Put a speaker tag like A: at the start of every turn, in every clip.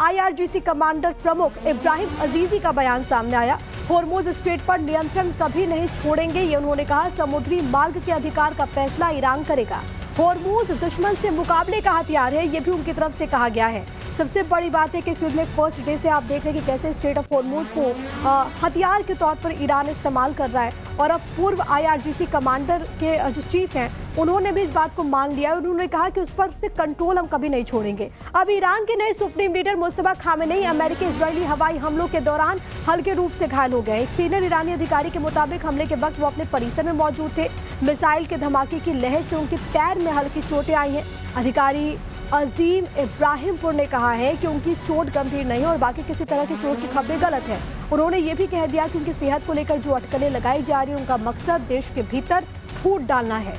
A: IRGC commander प्रमुख इब्राहिम अजीजी का बयान सामने आया। होर्मुज स्ट्रेट पर नियंत्रण कभी नहीं छोड़ेंगे, ये उन्होंने कहा। समुद्री मार्ग के अधिकार का फैसला ईरान करेगा। होर्मुज दुश्मन से मुकाबले का हथियार है, ये भी उनकी तरफ से कहा गया है। सबसे बड़ी बात है कि इस युद्ध में फर्स्ट डे से आप देख रहे हैं कि कैसे स्ट्रेट ऑफ होर्मुज को हथियार के तौर पर ईरान इस्तेमाल कर रहा है। और अब पूर्व IRGC कमांडर के जो चीफ हैं उन्होंने भी इस बात को मान लिया है। उन्होंने कहा कि उस पर से कंट्रोल हम कभी नहीं छोड़ेंगे। अब ईरान के नए सुप्रीम लीडर मुस्तफा खामेनेई अमेरिकी इजरायली हवाई हमलों के दौरान हल्के रूप से घायल हो गए। एक सीनियर ईरानी अधिकारी के मुताबिक हमले के वक्त वो अपने परिसर में मौजूद थे। मिसाइल के धमाके की लहर से उनके पैर में हल्की चोटें आई हैं। अधिकारी अजीम इब्राहिमपुर ने कहा है कि उनकी चोट गंभीर नहीं है और बाकी किसी तरह की चोट की खबरें गलत है। उन्होंने ये भी कह दिया कि उनकी सेहत को लेकर जो अटकलें लगाई जा रही है उनका मकसद देश के भीतर फूट डालना है।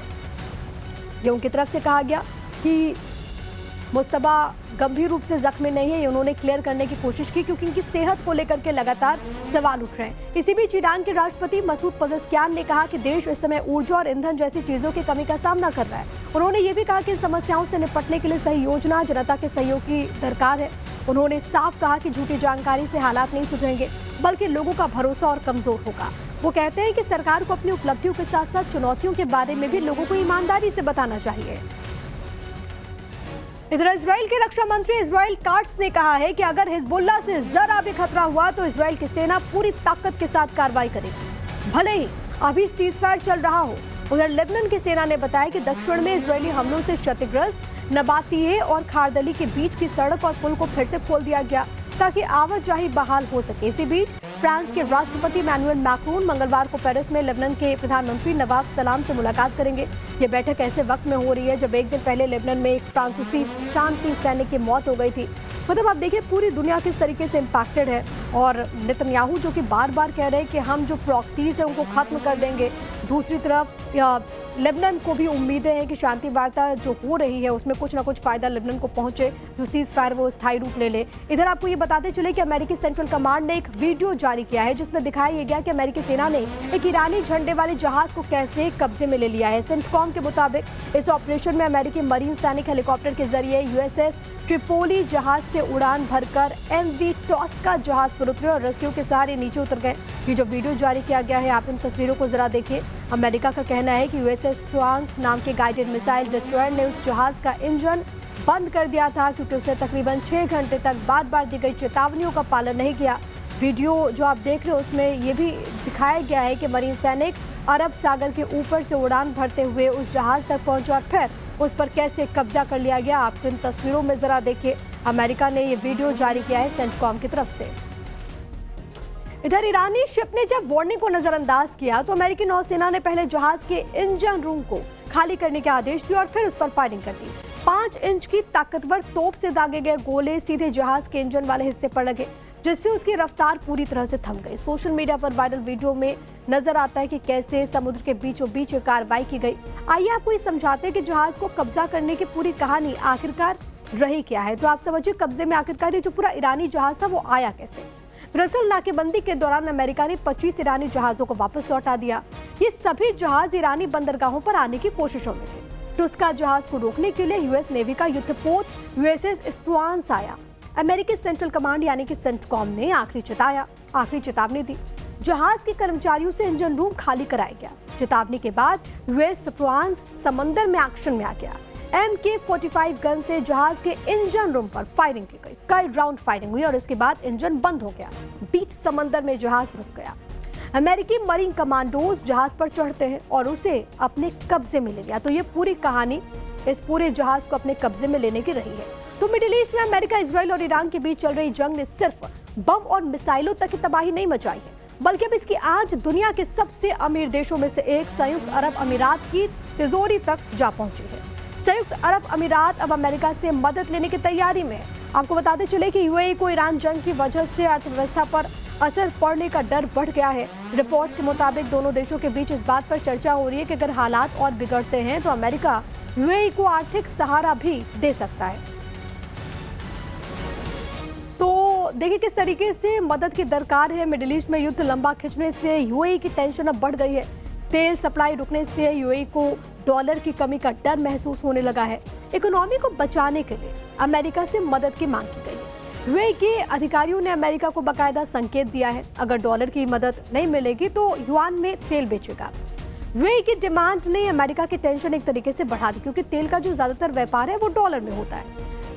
A: ये उनकी तरफ से कहा गया कि मुस्तफा गंभीर रूप से जख्मी नहीं है, ये उन्होंने क्लियर करने की कोशिश की क्योंकि इनकी सेहत को लेकर के लगातार सवाल उठ रहे हैं। इसी बीच ईरान के राष्ट्रपति मसूद पजेश्कियान ने कहा कि देश इस समय ऊर्जा और ईंधन जैसी चीजों की कमी का सामना कर रहा है। उन्होंने ये भी कहा कि इन समस्याओं से निपटने के लिए सही योजना, जनता के सहयोग की दरकार है। उन्होंने साफ कहा कि झूठी जानकारी से हालात नहीं सुधरेंगे बल्कि लोगों का भरोसा और कमजोर होगा। वो कहते हैं कि सरकार को अपनी उपलब्धियों के साथ साथ चुनौतियों के बारे में भी लोगों को ईमानदारी से बताना चाहिए। इधर इजराइल के रक्षा मंत्री इजराइल काट्स ने कहा है कि अगर हिजबुल्लाह से जरा भी खतरा हुआ तो इजराइल की सेना पूरी ताकत के साथ कार्रवाई करेगी, भले ही अभी सीजफायर चल रहा हो। उधर लेबनान की सेना ने बताया कि दक्षिण में इजरायली हमलों से क्षतिग्रस्त नबातिये और खारदली के बीच की सड़क और पुल को फिर से खोल दिया गया ताकि आवाजाही बहाल हो सके। इसी बीच फ्रांस के राष्ट्रपति इमैनुअल मैक्रोन मंगलवार को पेरिस में लेबनान के प्रधानमंत्री नवाफ सलाम से मुलाकात करेंगे। ये बैठक ऐसे वक्त में हो रही है जब एक दिन पहले लेबनान में एक फ्रांसीसी शांति सैनिक की मौत हो गई थी। मतलब आप देखिए पूरी दुनिया किस तरीके से इम्पैक्टेड है। और नेतन्याहू जो कि बार बार कह रहे हैं कि हम जो प्रॉक्सीज है उनको खत्म कर देंगे, दूसरी तरफ लेबनान को भी उम्मीदें हैं कि शांति वार्ता जो हो रही है उसमें कुछ ना कुछ फायदा लेबनान को पहुंचे, जो सीज फायर वो स्थायी रूप ले ले। इधर आपको ये बताते चले कि अमेरिकी सेंट्रल कमांड ने एक वीडियो जारी किया है जिसमें दिखाया गया कि अमेरिकी सेना ने एक ईरानी झंडे वाले जहाज को कैसे कब्जे में ले लिया है। सेंटकॉम के मुताबिक इस ऑपरेशन में अमेरिकी मरीन सैनिक हेलीकॉप्टर के जरिए USS ट्रिपोली जहाज से उड़ान भरकर MV टॉस्का जहाज पर उतरे और रस्सियों के सहारे नीचे उतर गए। ये जो वीडियो जारी किया गया है आप इन तस्वीरों को जरा देखिए। अमेरिका का कहना है कि USS फ्रांस नाम के गाइडेड मिसाइल डिस्ट्रॉयर ने उस जहाज का इंजन बंद कर दिया था क्योंकि उसने तकरीबन 6 घंटे तक बार बार दी गई चेतावनियों का पालन नहीं किया। वीडियो जो आप देख रहे हो उसमें ये भी दिखाया गया है कि मरीन सैनिक अरब सागर के ऊपर से उड़ान भरते हुए उस जहाज तक पहुंचे और फिर उस पर कैसे कब्जा कर लिया गया। आप इन तस्वीरों में जरा देखिए। अमेरिका ने ये वीडियो जारी किया है सेंटकॉम की तरफ से। इधर ईरानी शिप ने जब वार्निंग को नजरअंदाज किया तो अमेरिकी नौसेना ने पहले जहाज के इंजन रूम को खाली करने के आदेश दिए और फिर उस पर फायरिंग कर दी। 5 इंच की ताकतवर तोप से दागे गए गोले सीधे जहाज के इंजन वाले हिस्से पर लगे जिससे उसकी रफ्तार पूरी तरह से थम गई। सोशल मीडिया पर वायरल वीडियो में नजर आता है कि कैसे समुद्र के बीचों बीच कार्रवाई की गई। आइए आपको ये समझाते हैं कि जहाज को कब्जा करने की पूरी कहानी आखिरकार रही क्या है। तो आप समझिए कब्जे में आखिरकार ये जो पूरा ईरानी जहाज था वो आया कैसे। दरअसल नाकेबंदी के दौरान अमेरिका ने 25 ईरानी जहाजों को वापस लौटा दिया। ये सभी जहाज ईरानी बंदरगाहों पर आने की कोशिशों में थे। टुस्का जहाज को रोकने के लिए US नेवी का युद्धपोत USS एस्पुआंस आया। अमेरिकी सेंट्रल कमांड यानी कि सेंटकॉम ने आखिरी चेतावनी दी। जहाज के कर्मचारियों से इंजन रूम खाली कराया गया। चेतावनी के बाद USS एस्पुआंस समंदर में एक्शन में आ गया। MK-45 गन से जहाज के इंजन रूम पर फायरिंग की गई। कई राउंड फायरिंग हुई और इसके बाद इंजन बंद हो गया। बीच समंदर में जहाज रुक गया। अमेरिकी मरीन कमांडोज जहाज पर चढ़ते हैं और उसे अपने कब्जे में ले लिया। तो ये पूरी कहानी इस पूरे जहाज को अपने कब्जे में लेने की रही है। तो मिडिल ईस्ट में अमेरिका, इजराइल और ईरान के बीच चल रही जंग ने सिर्फ बम और मिसाइलों तक की तबाही नहीं मचाई है बल्कि अब इसकी आंच दुनिया के सबसे अमीर देशों में से एक संयुक्त अरब अमीरात की तिजोरी तक जा पहुंची है। संयुक्त अरब अमीरात अब अमेरिका से मदद लेने की तैयारी में है। आपको बताते चले कि UAE को ईरान जंग की वजह से अर्थव्यवस्था पर असर पड़ने का डर बढ़ गया है। रिपोर्ट्स के मुताबिक दोनों देशों के बीच इस बात पर चर्चा हो रही है कि अगर हालात और बिगड़ते हैं तो अमेरिका UAE को आर्थिक सहारा भी दे सकता है। तो देखिए किस तरीके से मदद की दरकार है। मिडिल ईस्ट में युद्ध लंबा खिंचने से UAE की टेंशन अब बढ़ गई है। तेल सप्लाई रुकने से UAE को डॉलर की कमी का डर महसूस होने लगा है। इकोनॉमी को बचाने के लिए अमेरिका से मदद की मांग की गई है। यूएई के अधिकारियों ने अमेरिका को बाकायदा संकेत दिया है, अगर डॉलर की मदद नहीं मिलेगी तो युआन में तेल बेचेगा। यूएई की डिमांड ने अमेरिका की टेंशन एक तरीके से बढ़ा दी, क्योंकि तेल का जो ज्यादातर व्यापार है वो डॉलर में होता है।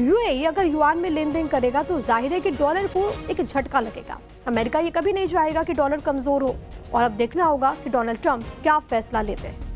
A: यूएई अगर युआन में लेन देन करेगा तो जाहिर है कि डॉलर को एक झटका लगेगा। अमेरिका ये कभी नहीं चाहेगा कि डॉलर कमजोर हो, और अब देखना होगा कि डोनाल्ड ट्रंप क्या फैसला लेते हैं।